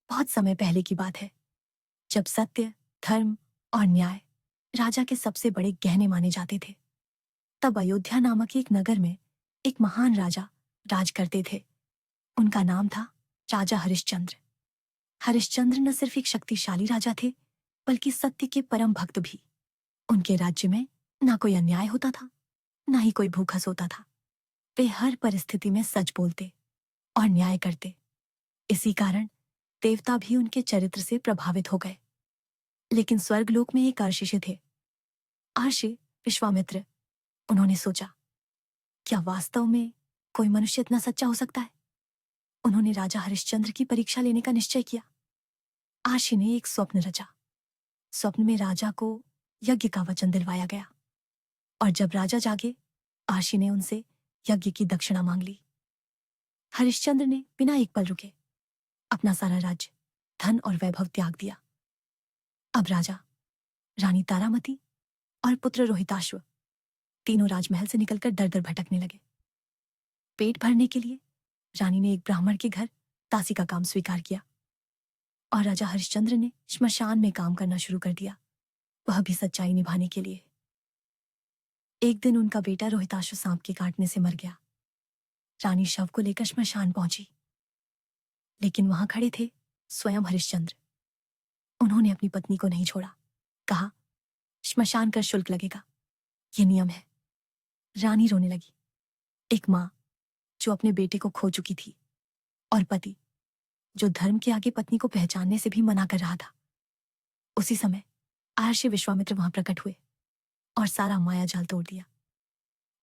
बहुत समय पहले की बात है, जब सत्य, धर्म और न्याय राजा के सबसे बड़े गहने माने जाते थे। तब अयोध्या नामक एक नगर में एक महान राजा राज करते थे। उनका नाम था राजा हरिश्चंद्र। हरिश्चंद्र न सिर्फ एक शक्तिशाली राजा थे, बल्कि सत्य के परम भक्त भी। उनके राज्य में ना कोई अन्याय होता था, ना ही कोई भूखा सोता था। वे हर परिस्थिति में सच बोलते और न्याय करते। इसी कारण देवता भी उनके चरित्र से प्रभावित हो गए। लेकिन स्वर्गलोक में एक अर्षि थे, महर्षि विश्वामित्र। उन्होंने सोचा, क्या वास्तव में कोई मनुष्य इतना सच्चा हो सकता है? उन्होंने राजा हरिश्चंद्र की परीक्षा लेने का निश्चय किया। महर्षि ने एक स्वप्न रचा। स्वप्न में राजा को यज्ञ का वचन दिलवाया गया, और जब राजा जागे, महर्षि ने उनसे यज्ञ की दक्षिणा मांग ली। हरिश्चंद्र ने बिना एक पल रुके अपना सारा राज्य, धन और वैभव त्याग दिया। अब राजा, रानी तारामती और पुत्र रोहिताश्व तीनों राजमहल से निकलकर दर दर भटकने लगे। पेट भरने के लिए रानी ने एक ब्राह्मण के घर दासी का काम स्वीकार किया, और राजा हरिश्चंद्र ने श्मशान में काम करना शुरू कर दिया, वह भी सच्चाई निभाने के लिए। एक दिन उनका बेटा रोहिताश्व सांप के काटने से मर गया। रानी शव को लेकर श्मशान पहुंची, लेकिन वहां खड़े थे स्वयं हरिश्चंद्र। उन्होंने अपनी पत्नी को नहीं छोड़ा। कहा, श्मशान कर शुल्क लगेगा, ये नियम है। रानी रोने लगी। एक माँ जो अपने बेटे को खो चुकी थी, और पति जो धर्म के आगे पत्नी को पहचानने से भी मना कर रहा था। उसी समय महर्षि विश्वामित्र वहां प्रकट हुए और सारा माया जाल तोड़ दिया।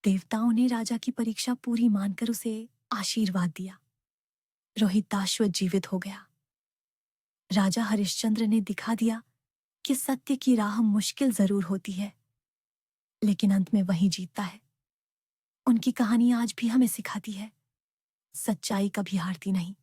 देवताओं ने राजा की परीक्षा पूरी मानकर उसे आशीर्वाद दिया। रोहिताश्व जीवित हो गया। राजा हरिश्चंद्र ने दिखा दिया कि सत्य की राह मुश्किल जरूर होती है, लेकिन अंत में वही जीतता है। उनकी कहानी आज भी हमें सिखाती है, सच्चाई कभी हारती नहीं।